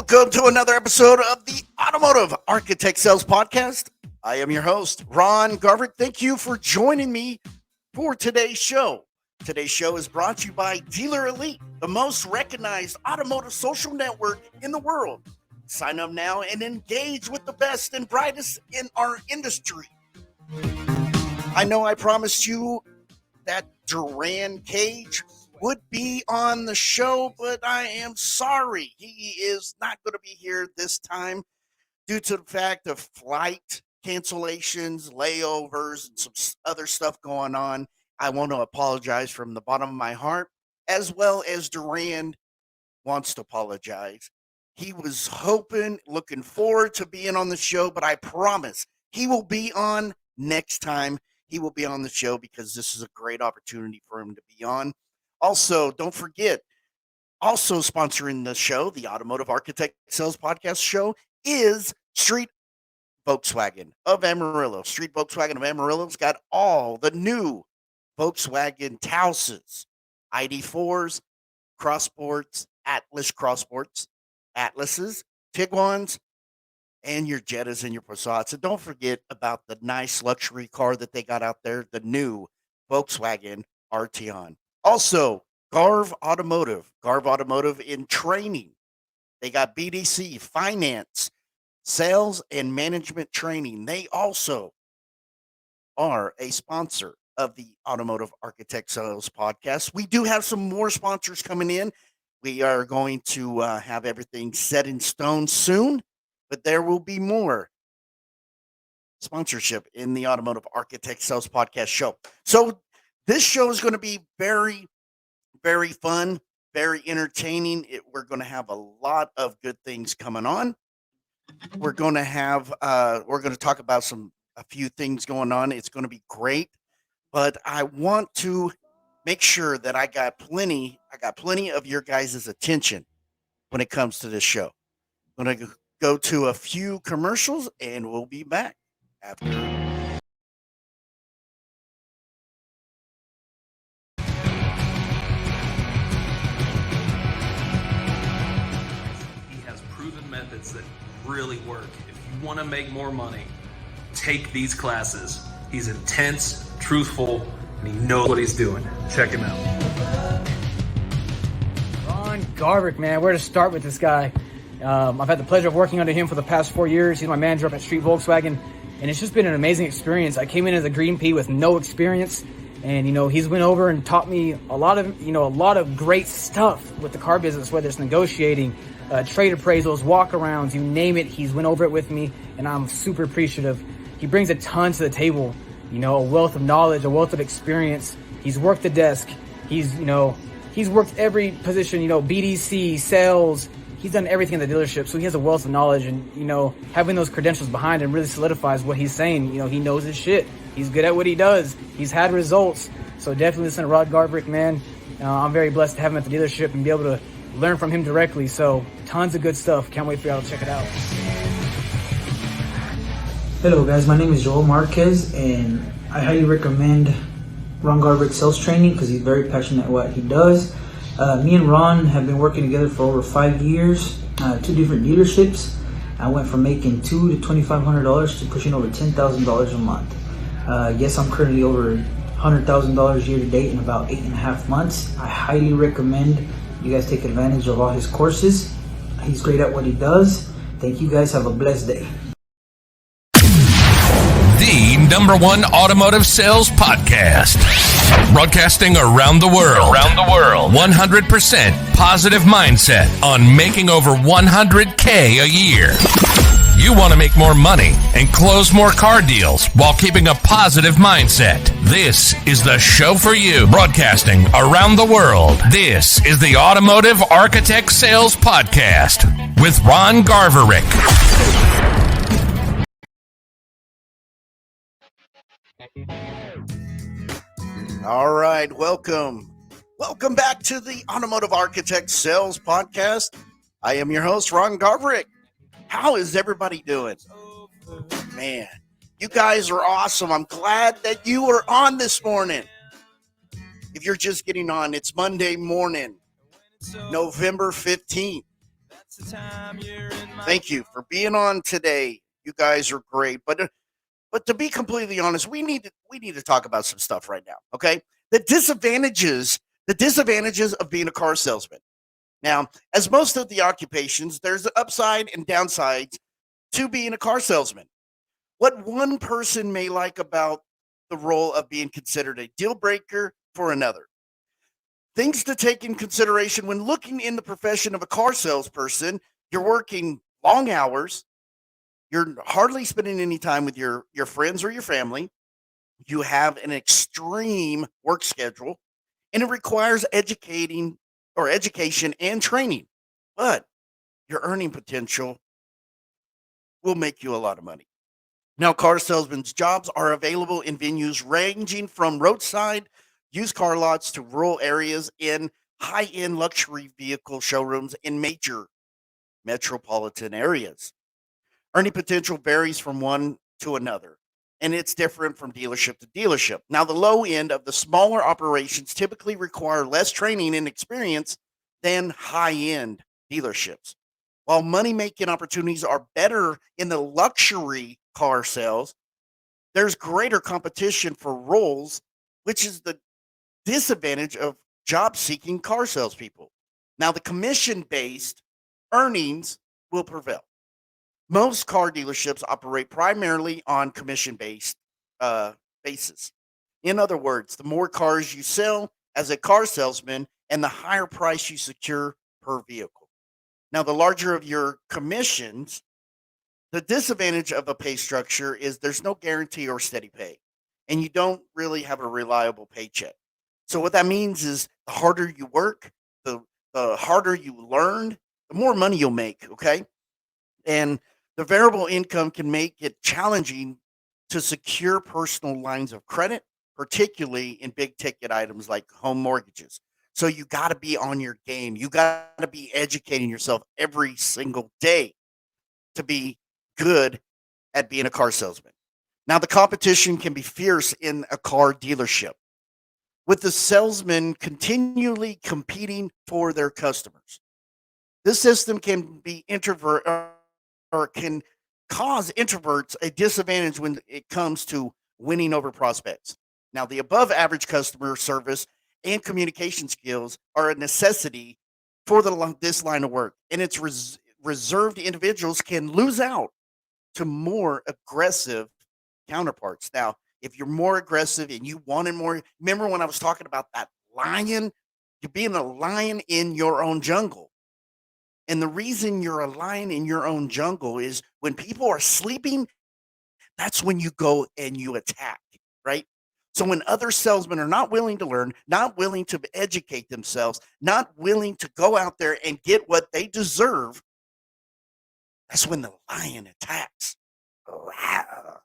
Welcome to another episode of the Automotive Architect Sales Podcast. I am your host, Ron Garvert. Thank you for joining me for today's show. Today's show is brought to you by Dealer Elite, the most recognized automotive social network in the world. Sign up now and engage with the best and brightest in our industry. I know I promised you that Duran Cage would be on the show, but I am sorry. He is not going to be here this time due to the fact of flight cancellations, layovers, and some other stuff going on. I want to apologize from the bottom of my heart, as well as Duran wants to apologize. He was looking forward to being on the show, but I promise he will be on next time. He will be on the show because this is a great opportunity for him to be on. Also, don't forget, also sponsoring the show, the Automotive Architect Sales Podcast show, is Street Volkswagen of Amarillo. Street Volkswagen of Amarillo's got all the new Volkswagen Tauses, ID4s, Crossports, Atlas Crossports, Atlases, Tiguans, and your Jettas and your Passats. And don't forget about the nice luxury car that they got out there, the new Volkswagen Arteon. Also, Garv Automotive in training. They got BDC, finance, sales, and management training. They also are a sponsor of the Automotive Architect Sales Podcast. We do have some more sponsors coming in. We are going to have everything set in stone soon, but there will be more sponsorship in the Automotive Architect Sales Podcast show. So this show is going to be very, very fun, very entertaining. We're going to have a lot of good things coming on. We're going to talk about a few things going on. It's going to be great, but I want to make sure that I got plenty of your guys' attention when it comes to this show. I'm going to go to a few commercials and we'll be back after. He has proven methods that really work. If you want to make more money, take these classes. He's intense, truthful, and he knows what he's doing. Check him out. Ron Garvert, man, where to start with this guy? I've had the pleasure of working under him for the past 4 years. He's my manager up at Street Volkswagen, and it's just been an amazing experience. I came in as a green pea with no experience, and he's went over and taught me a lot of great stuff with the car business, whether it's negotiating, trade appraisals, walk-arounds, you name it. He's went over it with me, and I'm super appreciative. He brings a ton to the table, a wealth of knowledge, a wealth of experience. He's worked the desk. He's worked every position, BDC, sales. He's done everything in the dealership, so he has a wealth of knowledge, and, having those credentials behind him really solidifies what he's saying. He knows his shit. He's good at what he does. He's had results. So definitely listen to Ron Garvert, man. I'm very blessed to have him at the dealership and be able to learn from him directly. So tons of good stuff. Can't wait for y'all to check it out. Hello guys, my name is Joel Marquez, and I highly recommend Ron Garvert sales training because he's very passionate at what he does. Me and Ron have been working together for over 5 years, 2 different dealerships. I went from making $2,000 to $2,500 to pushing over $10,000 a month. Yes, I'm currently over $100,000 year to date in about 8.5 months. I highly recommend you guys take advantage of all his courses. He's great at what he does. Thank you guys. Have a blessed day. The #1 automotive sales podcast, broadcasting around the world. 100% positive mindset on making over $100K a year. You want to make more money and close more car deals while keeping a positive mindset. This is the show for you, broadcasting around the world. This is the Automotive Architect Sales Podcast with Ron Garverick. All right, welcome back to the Automotive Architect Sales Podcast. I am your host, Ron Garverick. How is everybody doing? Man, you guys are awesome. I'm glad that you are on this morning. If you're just getting on, it's Monday morning, November 15th. Thank you for being on today. You guys are great, but to be completely honest, we need to talk about some stuff right now. Okay, the disadvantages the disadvantages of being a car salesman. Now, as most of the occupations, there's an upside and downsides to being a car salesman. What one person may like about the role of being considered a deal breaker for another. Things to take in consideration when looking in the profession of a car salesperson: you're working long hours, you're hardly spending any time with your friends or your family, you have an extreme work schedule, and it requires education and training. But your earning potential will make you a lot of money. Now, car salesmen's jobs are available in venues ranging from roadside used car lots to rural areas, in high end luxury vehicle showrooms in major metropolitan areas. Earning potential varies from one to another, and it's different from dealership to dealership. Now, the low end of the smaller operations typically require less training and experience than high end dealerships. While money making opportunities are better in the luxury car sales, there's greater competition for roles, which is the disadvantage of job seeking car salespeople. Now, the commission based earnings will prevail. Most car dealerships operate primarily on commission based basis. In other words, the more cars you sell as a car salesman and the higher price you secure per vehicle. Now, the larger of your commissions, the disadvantage of a pay structure is there's no guarantee or steady pay, and you don't really have a reliable paycheck. So, what that means is the harder you work, the harder you learn, the more money you'll make. Okay. And the variable income can make it challenging to secure personal lines of credit, particularly in big ticket items like home mortgages. So you got to be on your game. You got to be educating yourself every single day to be good at being a car salesman. Now, the competition can be fierce in a car dealership, with the salesman continually competing for their customers. This system can be introvert or can cause introverts a disadvantage when it comes to winning over prospects. Now, the above average customer service and communication skills are a necessity for this line of work, and it's reserved individuals can lose out to more aggressive counterparts. Now, if you're more aggressive and you wanted more, remember when I was talking about that lion? You're being a lion in your own jungle. And the reason you're a lion in your own jungle is when people are sleeping, that's when you go and you attack, right? So when other salesmen are not willing to learn, not willing to educate themselves, not willing to go out there and get what they deserve, that's when the lion attacks. Rawr.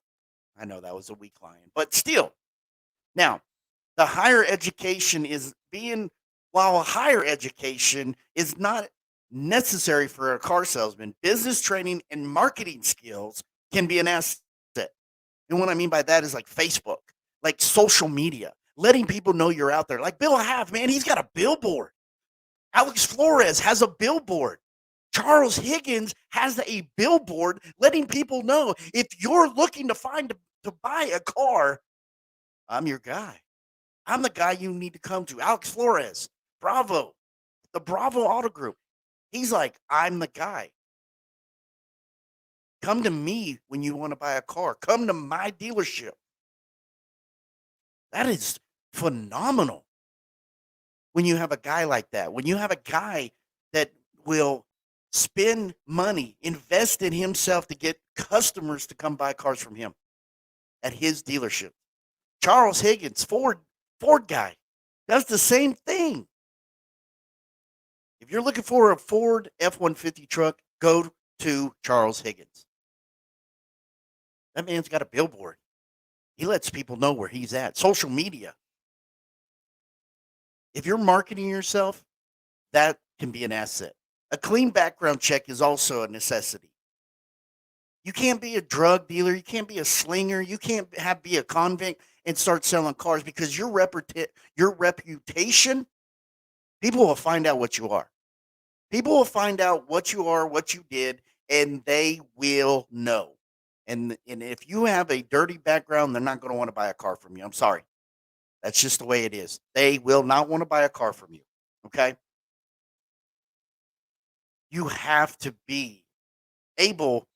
I know that was a weak lion, but still. Now, the higher education is being, while higher education is not necessary for a car salesman, business training and marketing skills can be an asset. And what I mean by that is like Facebook, like social media, letting people know you're out there. Like Bill Have, man, he's got a billboard. Alex Flores has a billboard. Charles Higgins has a billboard letting people know if you're looking to buy a car, I'm your guy. I'm the guy you need to come to. Alex Flores, Bravo, the Bravo Auto Group. He's like, I'm the guy. Come to me when you want to buy a car. Come to my dealership. That is phenomenal when you have a guy like that. When you have a guy that will spend money, invest in himself to get customers to come buy cars from him at his dealership. Charles Higgins, Ford guy, does the same thing. If you're looking for a Ford F-150 truck, go to Charles Higgins. That man's got a billboard. He lets people know where he's at. Social media. If you're marketing yourself, that can be an asset. A clean background check is also a necessity. You can't be a drug dealer. You can't be a slinger. You can't be a convict and start selling cars because your reputation, people will find out what you are. People will find out what you are, what you did, and they will know. And if you have a dirty background, they're not going to want to buy a car from you. I'm sorry. That's just the way it is. They will not want to buy a car from you. Okay? You have to be able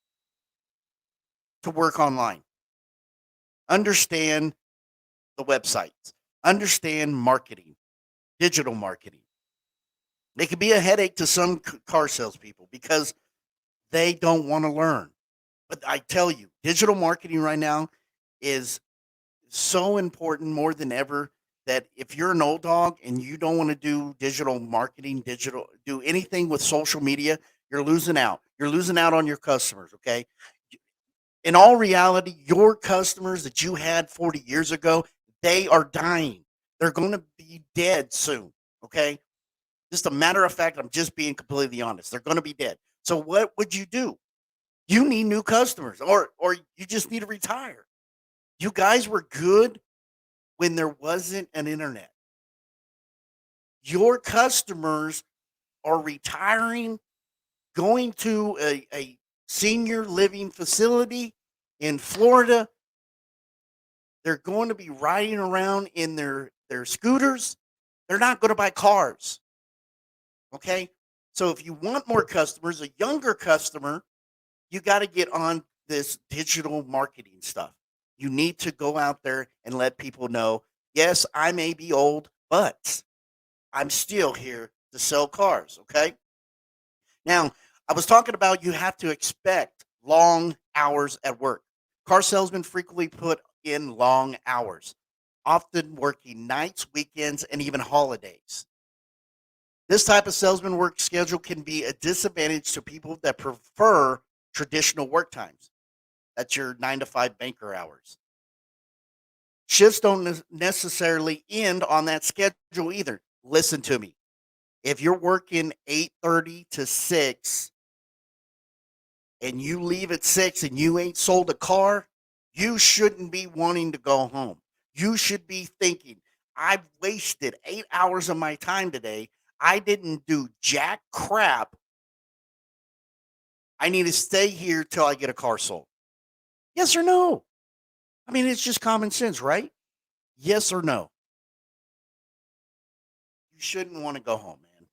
to work online. Understand the websites. Understand marketing, digital marketing. They can be a headache to some car salespeople because they don't want to learn. But I tell you, digital marketing right now is so important more than ever that if you're an old dog and you don't want to do digital marketing, do anything with social media, you're losing out. You're losing out on your customers, okay? In all reality, your customers that you had 40 years ago, they are dying. They're going to be dead soon, okay? Just a matter of fact, I'm just being completely honest. They're going to be dead. So what would you do? You need new customers or you just need to retire. You guys were good when there wasn't an internet. Your customers are retiring, going to a senior living facility in Florida. They're going to be riding around in their scooters. They're not going to buy cars. Okay? So if you want more customers, a younger customer, you got to get on this digital marketing stuff. You need to go out there and let people know, yes, I may be old, but I'm still here to sell cars. Okay? Now, I was talking about you have to expect long hours at work. Car salesmen frequently put in long hours, often working nights, weekends, and even holidays. This type of salesman work schedule can be a disadvantage to people that prefer traditional work times. That's your 9 to 5 banker hours. Shifts don't necessarily end on that schedule either. Listen to me. If you're working 8:30 to 6 and you leave at 6 and you ain't sold a car, you shouldn't be wanting to go home. You should be thinking, I've wasted 8 hours of my time today. I didn't do jack crap. I need to stay here till I get a car sold. Yes or no? I mean, it's just common sense, right? Yes or no? You shouldn't want to go home, man.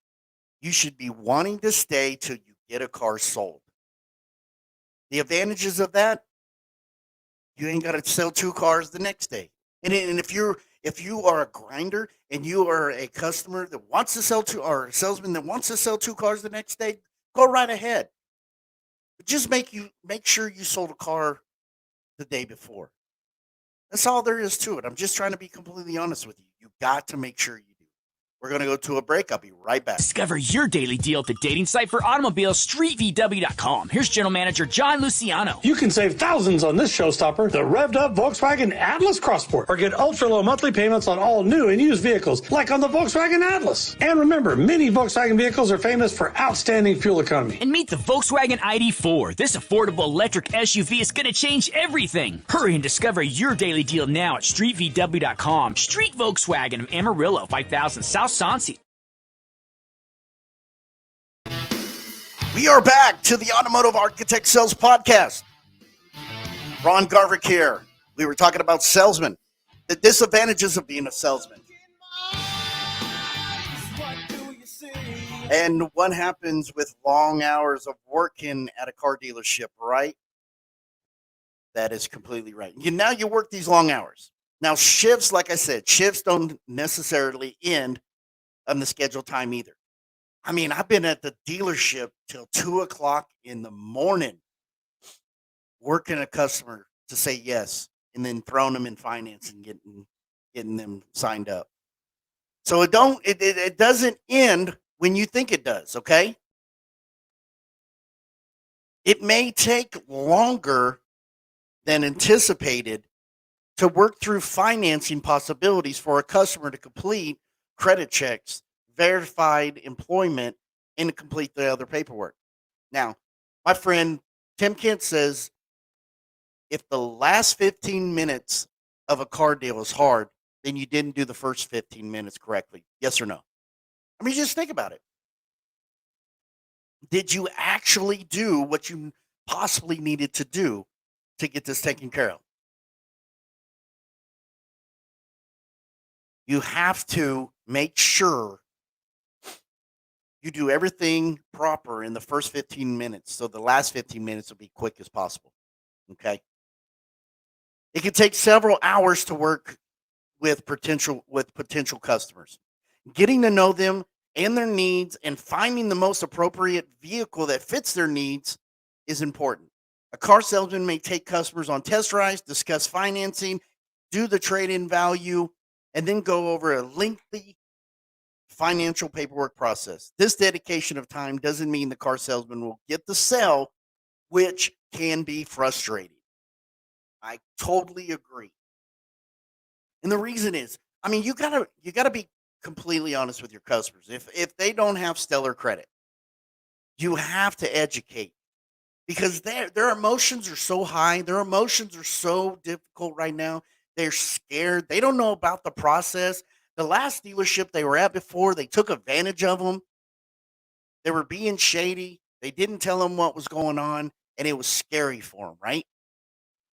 You should be wanting to stay till you get a car sold. The advantages of that, you ain't got to sell 2 cars the next day. And if you are a grinder and you are a customer that wants to sell two or a salesman that wants to sell 2 cars the next day, go right ahead. But just make sure you sold a car the day before. That's all there is to it. I'm just trying to be completely honest with you. You got to make sure you do. We're going to go to a break. I'll be right back. Discover your daily deal at the dating site for automobiles, StreetVW.com. Here's General Manager John Luciano. You can save thousands on this showstopper, the revved-up Volkswagen Atlas Crossport, or get ultra-low monthly payments on all new and used vehicles, like on the Volkswagen Atlas. And remember, many Volkswagen vehicles are famous for outstanding fuel economy. And meet the Volkswagen ID4. This affordable electric SUV is going to change everything. Hurry and discover your daily deal now at StreetVW.com. Street Volkswagen of Amarillo, 5000 South Sonsi. We are back to the Automotive Architect Sales Podcast. Ron Garvik here. We were talking about salesmen, the disadvantages of being a salesman. And what happens with long hours of working at a car dealership, right? That is completely right. Now you work these long hours. Now shifts, like I said, shifts don't necessarily end on the scheduled time either. I mean, I've been at the dealership till 2 o'clock in the morning working a customer to say yes and then throwing them in finance and getting them signed up. So it doesn't end when you think it does, okay? It may take longer than anticipated to work through financing possibilities for a customer to complete credit checks, verified employment, and complete the other paperwork. Now, my friend Tim Kent says if the last 15 minutes of a car deal is hard, then you didn't do the first 15 minutes correctly. Yes or no? I mean, just think about it. Did you actually do what you possibly needed to do to get this taken care of? You have to make sure you do everything proper in the first 15 minutes so the last 15 minutes will be quick as possible. Okay. It can take several hours to work with potential customers. Getting to know them and their needs and finding the most appropriate vehicle that fits their needs is important. A car salesman may take customers on test drives, discuss financing, do the trade-in value, and then go over a lengthy financial paperwork process. This dedication of time doesn't mean the car salesman will get the sale, which can be frustrating. I totally agree. And the reason is, I mean, you gotta be completely honest with your customers. If they don't have stellar credit, you have to educate because their emotions are so high. Their emotions are so difficult right now. They're scared. They don't know about the process. The last dealership they were at before, they took advantage of them. They were being shady. They didn't tell them what was going on, and it was scary for them, right?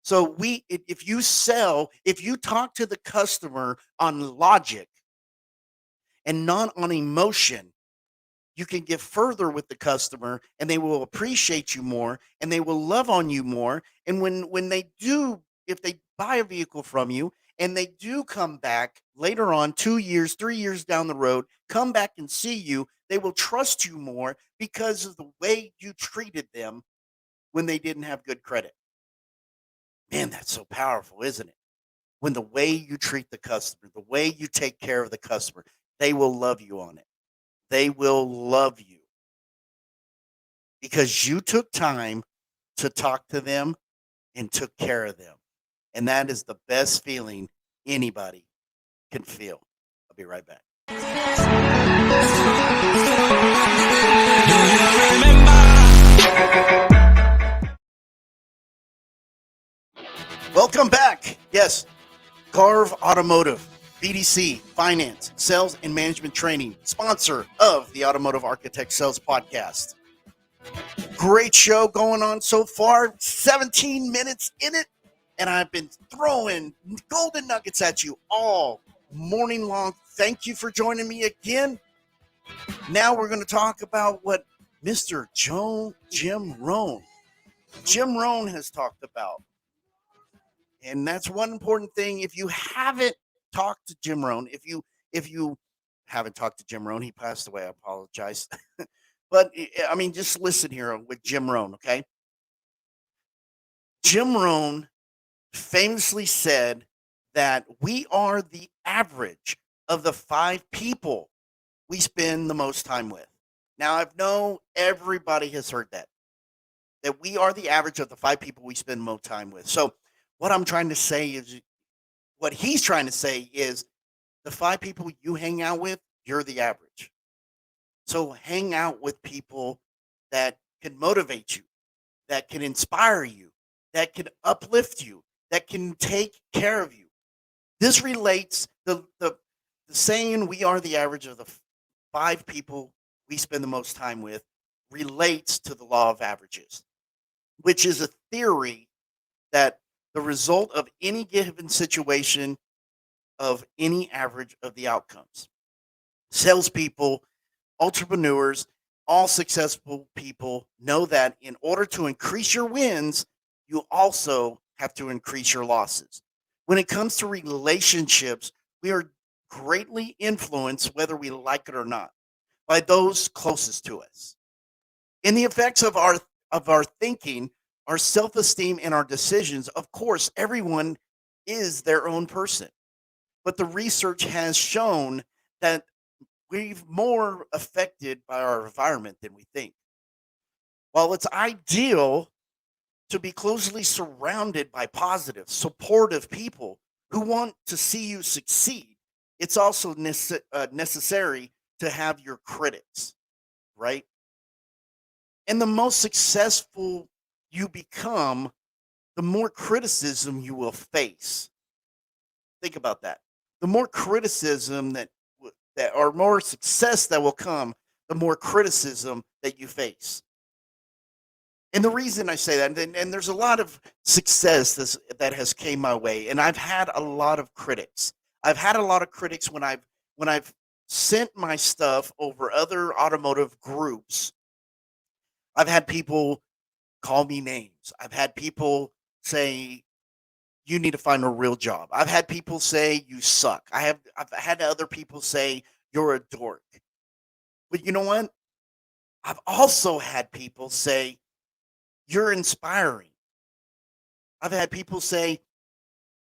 So if you talk to the customer on logic and not on emotion, you can get further with the customer and they will appreciate you more and they will love on you more. And when they do, if they buy a vehicle from you and they do come back later on 2 years, 3 years down the road, come back and see you, they will trust you more because of the way you treated them when they didn't have good credit. Man, that's so powerful, isn't it? When the way you treat the customer, the way you take care of the customer, they will love you on it. They will love you because you took time to talk to them and took care of them. And that is the best feeling anybody can feel. I'll be right back. Welcome back. Yes, Carve Automotive, BDC, Finance, Sales, and Management Training, sponsor of the Automotive Architect Sales Podcast. Great show going on so far, 17 minutes in it, and I've been throwing golden nuggets at you all morning long. Thank you for joining me again. Now we're going to talk about what Mr. Jim Rohn has talked about. And that's one important thing. If you haven't talked to Jim Rohn, if you haven't talked to Jim Rohn, he passed away. I apologize. But I mean, just listen here with Jim Rohn, okay? Jim Rohn famously said that we are the average of the 5 people we spend the most time with. Now, I know everybody has heard that we are the average of the 5 people we spend most time with. So what I'm trying to say is, what he's trying to say is the 5 people you hang out with, you're the average. So hang out with people that can motivate you, that can inspire you, that can uplift you, that can take care of you. This relates the saying we are the average of the 5 people we spend the most time with relates to the law of averages, which is a theory that the result of any given situation of any average of the outcomes. Salespeople, entrepreneurs, all successful people know that in order to increase your wins, you also have to increase your losses. When it comes to relationships, we are greatly influenced, whether we like it or not, by those closest to us. In the effects of our thinking, our self-esteem, and our decisions, of course, everyone is their own person. But the research has shown that we're more affected by our environment than we think. While it's ideal to be closely surrounded by positive, supportive people who want to see you succeed, it's also necessary to have your critics, right? And the most successful you become, the more criticism you will face. Think about that. The more criticism that or more success that will come, the more criticism that you face. And the reason I say that, and there's a lot of success that has came my way, and I've had a lot of critics. I've had a lot of critics when I've sent my stuff over other automotive groups. I've had people call me names. I've had people say you need to find a real job. I've had people say you suck. I've had other people say you're a dork. But you know what? I've also had people say you're inspiring. I've had people say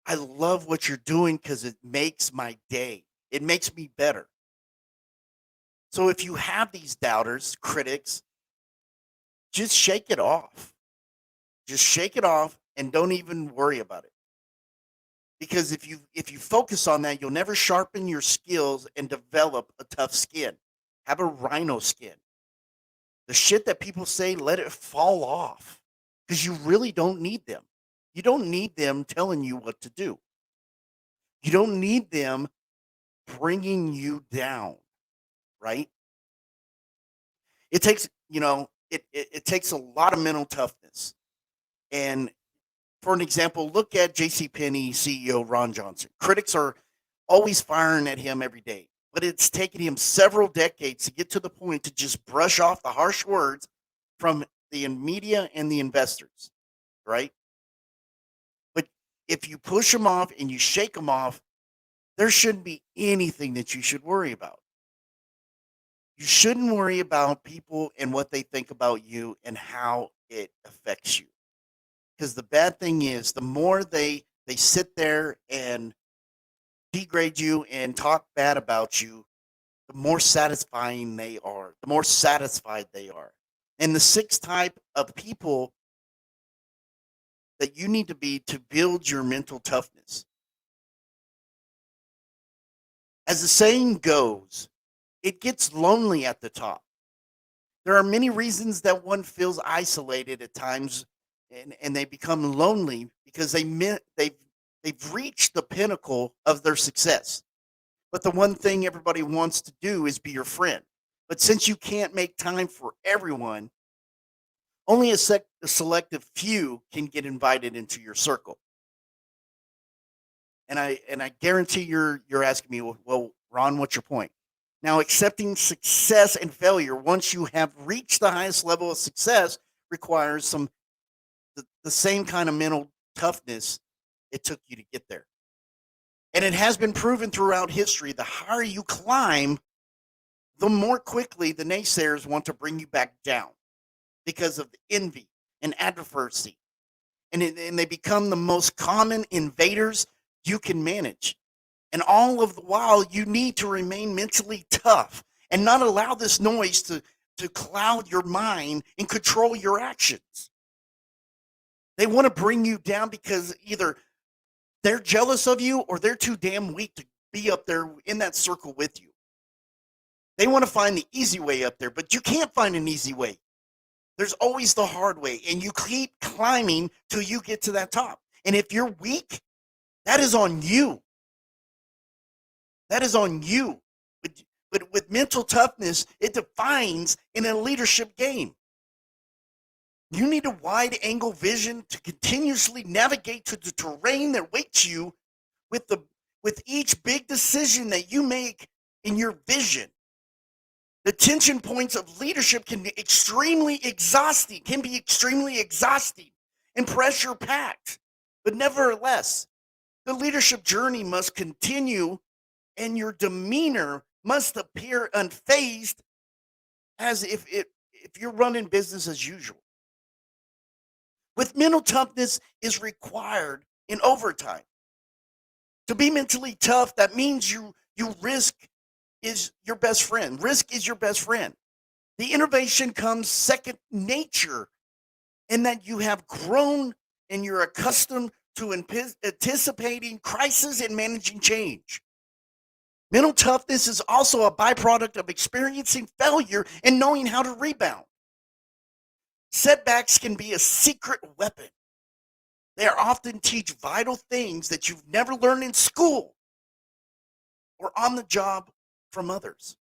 I love what you're doing because it makes my day. It makes me better. So if you have these doubters, critics, just shake it off. Just shake it off and don't even worry about it. Because if you focus on that, you'll never sharpen your skills and develop a tough skin. Have a rhino skin. The shit that people say, let it fall off because you really don't need them. You don't need them telling you what to do. You don't need them bringing you down, right? It takes, it takes a lot of mental toughness. And for an example, look at JCPenney CEO Ron Johnson. Critics are always firing at him every day, but it's taken him several decades to get to the point to just brush off the harsh words from the media and the investors, right? But if you push them off and you shake them off, there shouldn't be anything that you should worry about. You shouldn't worry about people and what they think about you and how it affects you. Because the bad thing is, the more they sit there and degrade you and talk bad about you, the more satisfying they are, the more satisfied they are. And the sixth type of people that you need to be to build your mental toughness. As the saying goes, it gets lonely at the top. There are many reasons that one feels isolated at times and they become lonely because they've reached the pinnacle of their success. But the one thing everybody wants to do is be your friend. But since you can't make time for everyone, only a selective few can get invited into your circle. And I guarantee you're asking me, well, Ron, what's your point? Now, accepting success and failure once you have reached the highest level of success requires the same kind of mental toughness it took you to get there. And it has been proven throughout history, the higher you climb, the more quickly the naysayers want to bring you back down because of the envy and adversity. And they become the most common invaders you can manage. And all of the while, you need to remain mentally tough and not allow this noise to cloud your mind and control your actions. They want to bring you down because either they're jealous of you or they're too damn weak to be up there in that circle with you. They want to find the easy way up there, but you can't find an easy way. There's always the hard way, and you keep climbing till you get to that top. And if you're weak, that is on you. That is on you. But with mental toughness, it defines in a leadership game. You need a wide angle vision to continuously navigate to the terrain that waits you with each big decision that you make in your vision. The tension points of leadership can be extremely exhausting and pressure packed. But nevertheless, the leadership journey must continue and your demeanor must appear unfazed as if you're running business as usual. With mental toughness is required in overtime. To be mentally tough, that means you risk is your best friend. Risk is your best friend. The innovation comes second nature in that you have grown and you're accustomed to anticipating crisis and managing change. Mental toughness is also a byproduct of experiencing failure and knowing how to rebound. Setbacks can be a secret weapon. They often teach vital things that you've never learned in school or on the job from others.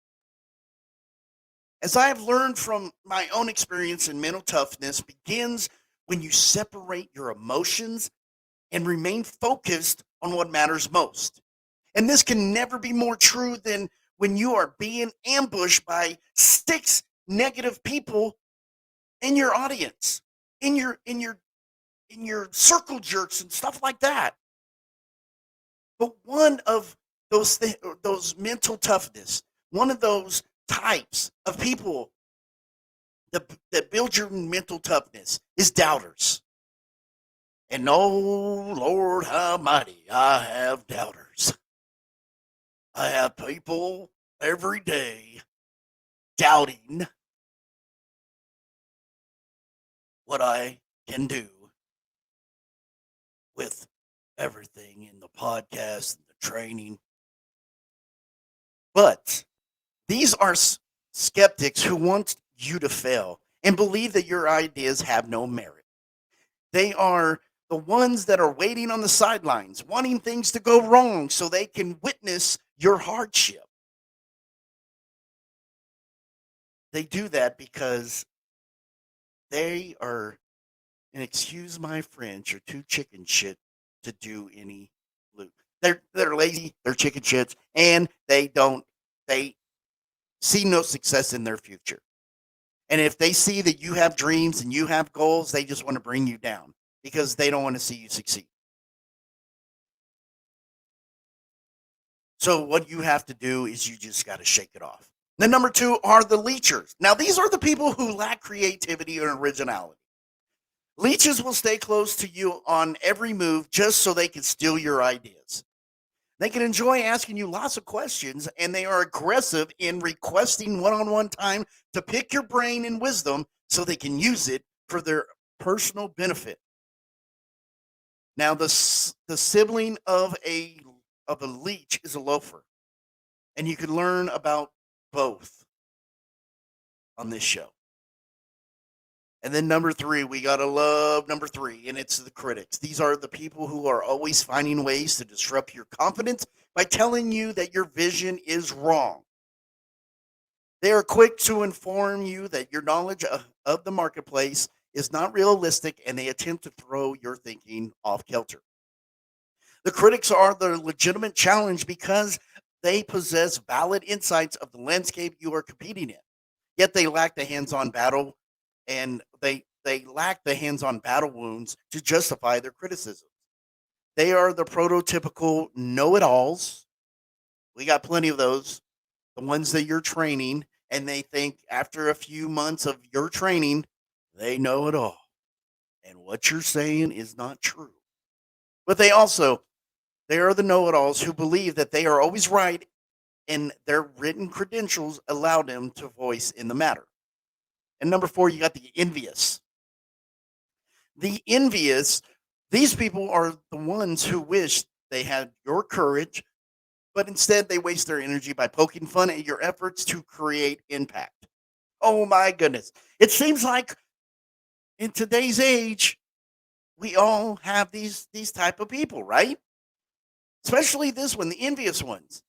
As I have learned from my own experience in mental toughness begins when you separate your emotions and remain focused on what matters most. And this can never be more true than when you are being ambushed by six negative people in your audience, in your circle jerks and stuff like that. But one of those mental toughness, one of those types of people that build your mental toughness is doubters. And oh Lord Almighty, I have doubters. I have people every day doubting what I can do with everything in the podcast and the training. But these are skeptics who want you to fail and believe that your ideas have no merit. They are the ones that are waiting on the sidelines, wanting things to go wrong so they can witness your hardship. They do that because they are, and excuse my French, are too chicken shit to do any loot. They're lazy, they're chicken shits, and they see no success in their future. And if they see that you have dreams and you have goals, they just want to bring you down because they don't want to see you succeed. So what you have to do is you just got to shake it off. Then number two are the leechers. Now, these are the people who lack creativity and originality. Leeches will stay close to you on every move just so they can steal your ideas. They can enjoy asking you lots of questions, and they are aggressive in requesting one-on-one time to pick your brain and wisdom so they can use it for their personal benefit. Now, the sibling of a leech is a loafer, and you can learn about both on this show. And then number three, we got to love number three, and it's the critics. These are the people who are always finding ways to disrupt your confidence by telling you that your vision is wrong. They are quick to inform you that your knowledge of the marketplace is not realistic, and they attempt to throw your thinking off kilter. The critics are the legitimate challenge because they possess valid insights of the landscape you are competing in, yet they lack the hands-on battle and they lack the hands-on battle wounds to justify their criticism. They are the prototypical know-it-alls. We got plenty of those. The ones that you're training, and they think after a few months of your training, they know it all. And what you're saying is not true. But they are the know-it-alls who believe that they are always right and their written credentials allow them to voice in the matter. And number four, you got the envious. The envious, these people are the ones who wish they had your courage, but instead they waste their energy by poking fun at your efforts to create impact. Oh my goodness. It seems like in today's age, we all have these type of people, right? Especially this one, the envious ones.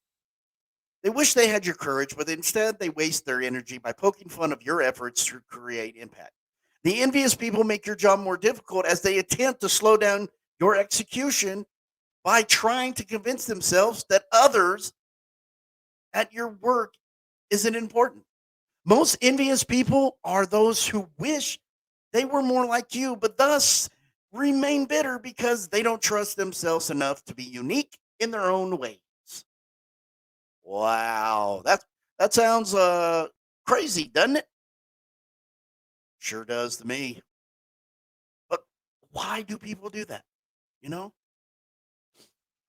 They wish they had your courage, but instead they waste their energy by poking fun of your efforts to create impact. The envious people make your job more difficult as they attempt to slow down your execution by trying to convince themselves that others at your work isn't important. Most envious people are those who wish they were more like you, but thus remain bitter because they don't trust themselves enough to be unique in their own ways. Wow, that sounds crazy, doesn't it? Sure does to me. But why do people do that? You know?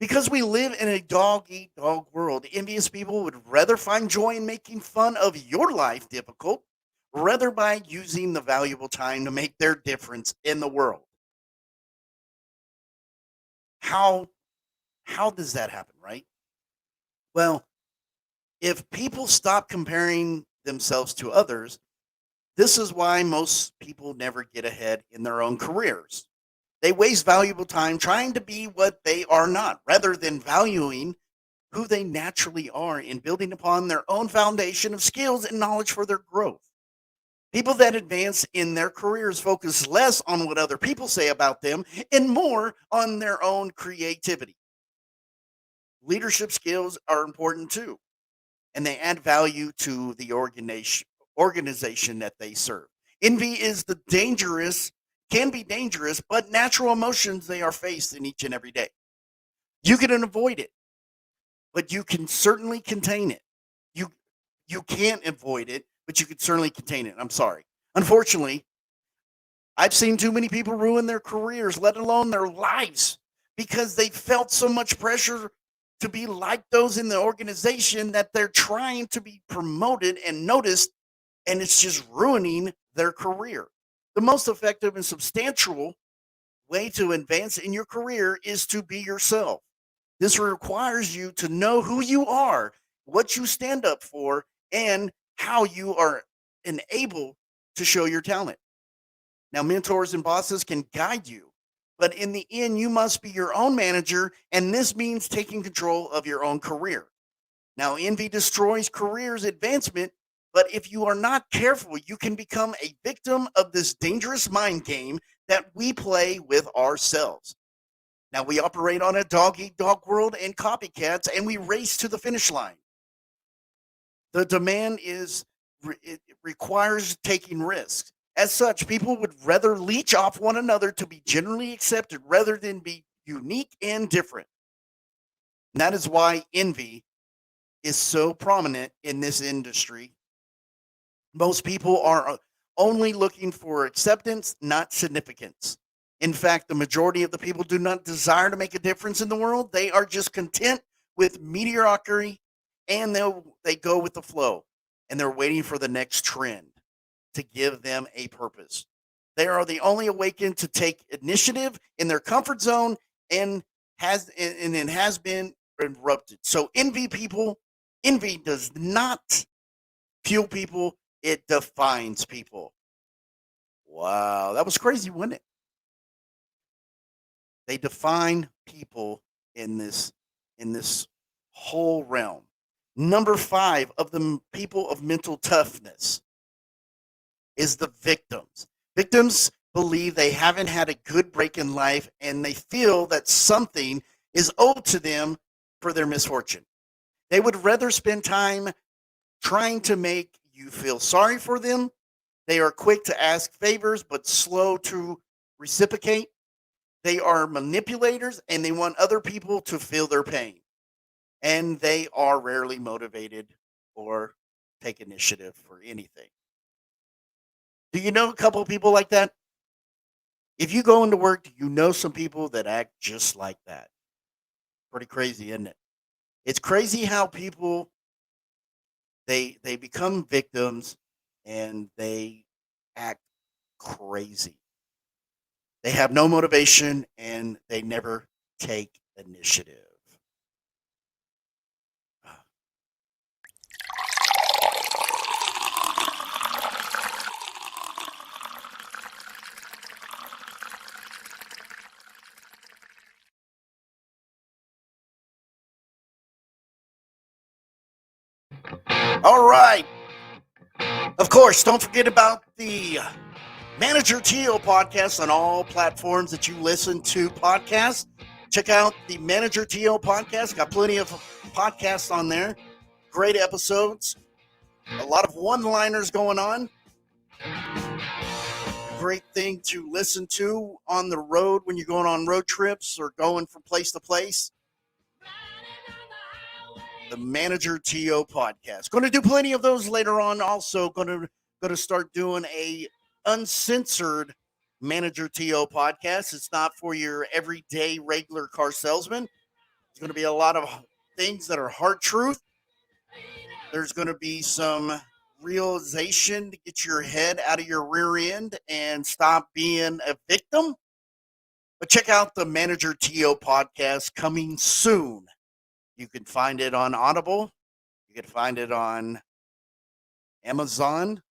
Because we live in a dog eat dog world. Envious people would rather find joy in making fun of your life difficult, rather by using the valuable time to make their difference in the world. How does that happen, right? Well, if people stop comparing themselves to others, this is why most people never get ahead in their own careers. They waste valuable time trying to be what they are not, rather than valuing who they naturally are in building upon their own foundation of skills and knowledge for their growth. People that advance in their careers focus less on what other people say about them and more on their own creativity. Leadership skills are important too, and they add value to the organization that they serve. Envy is the dangerous, can be dangerous, but natural emotions they are faced in each and every day. You can avoid it, but you can certainly contain it. You you can't avoid it, but you can certainly contain it. I'm sorry. Unfortunately, I've seen too many people ruin their careers, let alone their lives, because they felt so much pressure to be like those in the organization that they're trying to be promoted and noticed, and it's just ruining their career. The most effective and substantial way to advance in your career is to be yourself. This requires you to know who you are, what you stand up for, and how you are enabled to show your talent. Now, mentors and bosses can guide you, but in the end, you must be your own manager, and this means taking control of your own career. Now, envy destroys careers advancement, but if you are not careful, you can become a victim of this dangerous mind game that we play with ourselves. Now, we operate on a dog eat dog world and copycats, and we race to the finish line. The demand is, it requires taking risks. As such, people would rather leech off one another to be generally accepted rather than be unique and different. And that is why envy is so prominent in this industry. Most people are only looking for acceptance, not significance. In fact, the majority of the people do not desire to make a difference in the world. They are just content with mediocrity, and they go with the flow, and they're waiting for the next trend to give them a purpose. They are the only awakened to take initiative in their comfort zone, and it has been interrupted. So envy does not fuel people, it defines people. Wow, that was crazy, wasn't it? They define people in this whole realm. Number 5 of the people of mental toughness is the victims. Victims believe they haven't had a good break in life, and they feel that something is owed to them for their misfortune. They would rather spend time trying to make you feel sorry for them. They are quick to ask favors but slow to reciprocate. They are manipulators, and they want other people to feel their pain. And they are rarely motivated or take initiative for anything. Do you know a couple of people like that? If you go into work, do you know some people that act just like that? Pretty crazy, isn't it? It's crazy how people they become victims and they act crazy. They have no motivation and they never take initiative. All right. Of course, don't forget about the Manager TO podcast on all platforms that you listen to podcasts. Check out the Manager TO podcast. Got plenty of podcasts on there. Great episodes. A lot of one-liners going on. Great thing to listen to on the road when you're going on road trips or going from place to place. The Manager TO podcast. Going to do plenty of those later on. Also going to start doing a uncensored Manager TO podcast. It's not for your everyday regular car salesman. There's going to be a lot of things that are hard truth. There's going to be some realization to get your head out of your rear end and stop being a victim. But check out the Manager TO podcast coming soon. You can find it on Audible. You can find it on Amazon,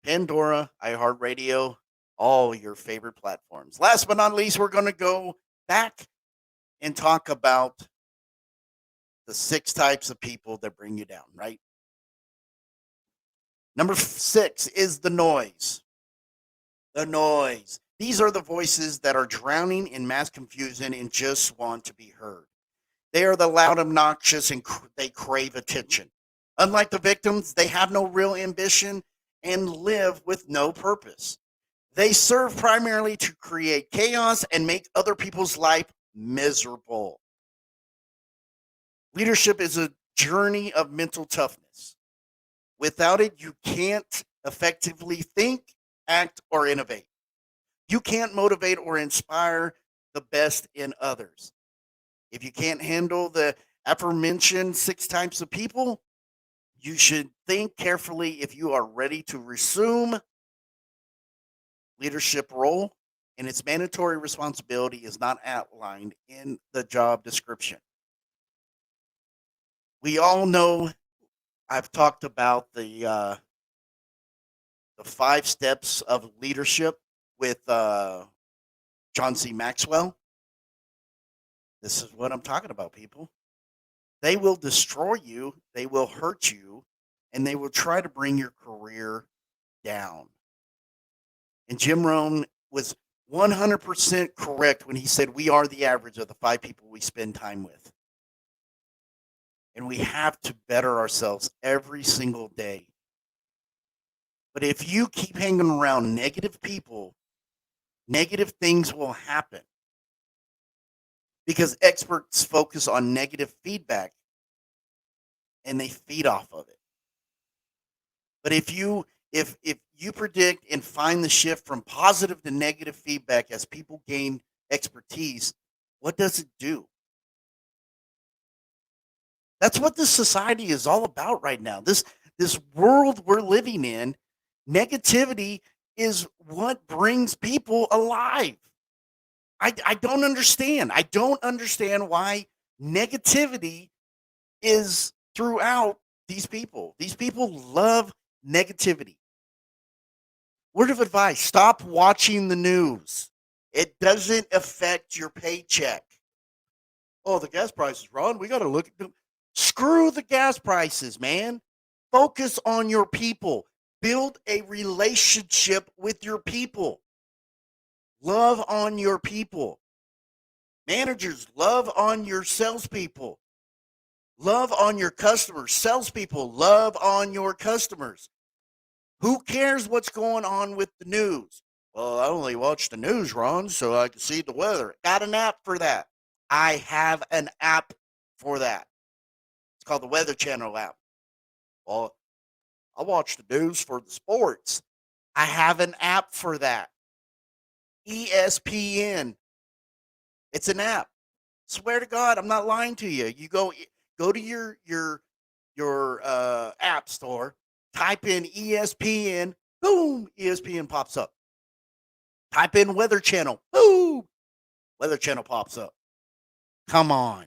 Pandora, iHeartRadio, all your favorite platforms. Last but not least, we're going to go back and talk about the 6 types of people that bring you down, right? Number 6 is the noise. The noise. These are the voices that are drowning in mass confusion and just want to be heard. They are the loud, obnoxious, and they crave attention. Unlike the victims, they have no real ambition and live with no purpose. They serve primarily to create chaos and make other people's life miserable. Leadership is a journey of mental toughness. Without it, you can't effectively think, act, or innovate. You can't motivate or inspire the best in others. If you can't handle the aforementioned 6 types of people, you should think carefully if you are ready to resume leadership role, and its mandatory responsibility is not outlined in the job description. We all know I've talked about the 5 steps of leadership with John C. Maxwell. This is what I'm talking about, people. They will destroy you, they will hurt you, and they will try to bring your career down. And Jim Rohn was 100% correct when he said we are the average of the 5 people we spend time with. And we have to better ourselves every single day. But if you keep hanging around negative people, negative things will happen. Because experts focus on negative feedback and they feed off of it. But if you predict and find the shift from positive to negative feedback as people gain expertise, what does it do? That's what this society is all about right now. This world we're living in, negativity is what brings people alive. I don't understand. I don't understand why negativity is throughout these people. These people love negativity. Word of advice, stop watching the news. It doesn't affect your paycheck. Oh, the gas prices, Ron, we got to look at them. Screw the gas prices, man. Focus on your people. Build a relationship with your people. Love on your people. Managers, love on your salespeople. Love on your customers. Salespeople, love on your customers. Who cares what's going on with the news? Well, I only watch the news, Ron, so I can see the weather. Got an app for that. I have an app for that. It's called the Weather Channel app. Well, I watch the news for the sports. I have an app for that. ESPN. It's an app. Swear to God, I'm not lying to you. You go to your app store, type in ESPN, boom, ESPN pops up. Type in Weather Channel, boom, Weather Channel pops up. Come on.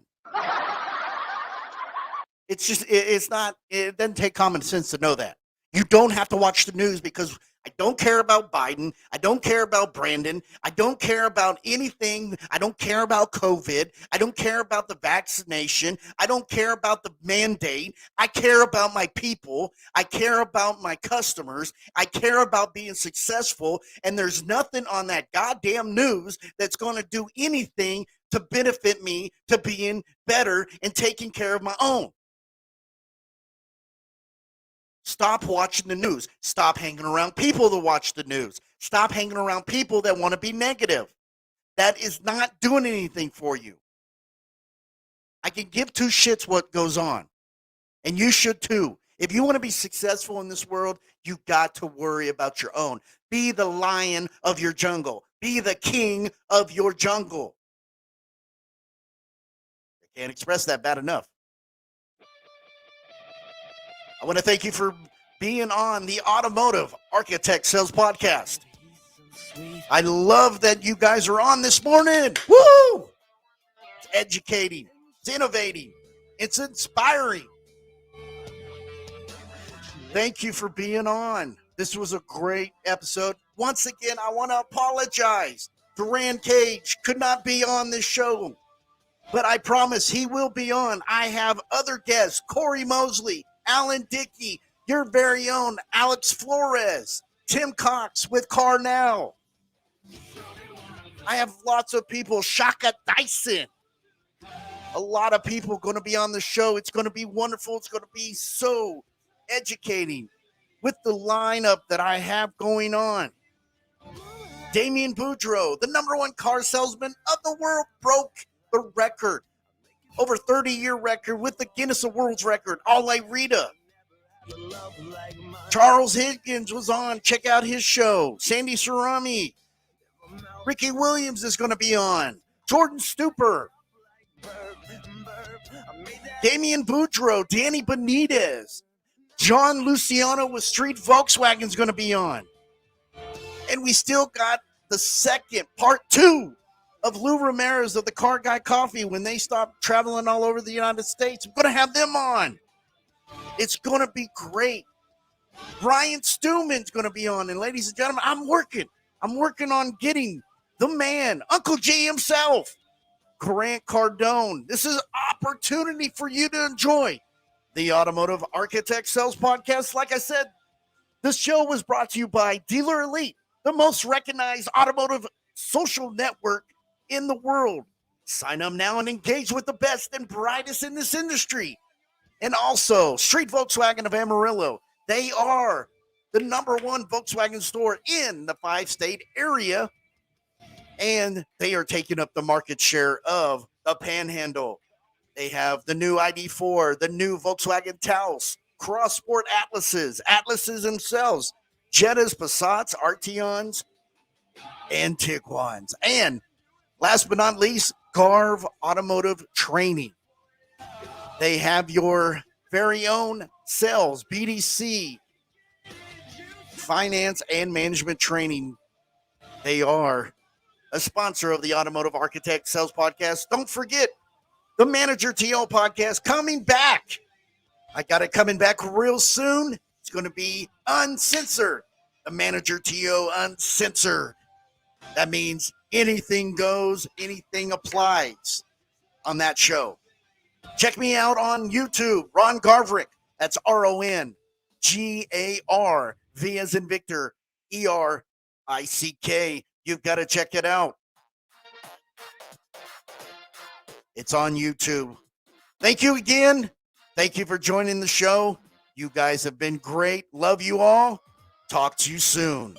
It doesn't take common sense to know that. You don't have to watch the news because I don't care about Biden. I don't care about Brandon. I don't care about anything. I don't care about COVID. I don't care about the vaccination. I don't care about the mandate. I care about my people. I care about my customers. I care about being successful. And there's nothing on that goddamn news that's going to do anything to benefit me to being better and taking care of my own. Stop watching the news. Stop hanging around people that watch the news. Stop hanging around people that want to be negative. That is not doing anything for you. I can give 2 shits what goes on. And you should too. If you want to be successful in this world, you got to worry about your own. Be the lion of your jungle. Be the king of your jungle. I can't express that bad enough. I want to thank you for being on the Automotive Architect Sales Podcast. I love that you guys are on this morning. Woo! It's educating. It's innovating. It's inspiring. Thank you for being on. This was a great episode. Once again, I want to apologize. Duran Cage could not be on this show. but I promise he will be on. I have other guests, Corey Mosley, Alan Dickey, your very own Alex Flores, Tim Cox with Car Now. I have lots of people, Shaka Dyson. A lot of people going to be on the show. It's going to be wonderful. It's going to be so educating with the lineup that I have going on. Damien Boudreau, the #1 car salesman of the world, broke the record. Over 30-year record with the Guinness World Record. Ale Rita. Charles Higgins was on. Check out his show. Sandy Cerami. Ricky Williams is going to be on. Jordan Stupper. Damien Boudreau. Danny Benitez. John Luciano with Street Volkswagen is going to be on. And we still got the second, part 2 of Lou Ramirez of the Car Guy Coffee when they stop traveling all over the United States. I'm going to have them on. It's going to be great. Brian Stewman's going to be on. And ladies and gentlemen, I'm working on getting the man, Uncle G himself, Grant Cardone. This is an opportunity for you to enjoy the Automotive Architect Sales Podcast. Like I said, this show was brought to you by Dealer Elite, the most recognized automotive social network in the world. Sign up now and engage with the best and brightest in this industry. And also, Street Volkswagen of Amarillo. They are the #1 Volkswagen store in the 5-state area. And they are taking up the market share of the Panhandle. They have the new ID4, the new Volkswagen Taos, Cross Sport Atlases themselves, Jettas, Passats, Arteons, and Tiguans. And last but not least, Garv Automotive Training. They have your very own sales, BDC, finance, and management training. They are a sponsor of the Automotive Architect Sales Podcast. Don't forget the Manager TO podcast coming back. I got it coming back real soon. It's going to be uncensored. The Manager TO Uncensored. That means anything goes, anything applies on that show. Check me out on YouTube, Ron Garvrick. That's RONGAR, V as in Victor, ERICK. You've got to check it out. It's on YouTube. Thank you again. Thank you for joining the show. You guys have been great. Love you all. Talk to you soon.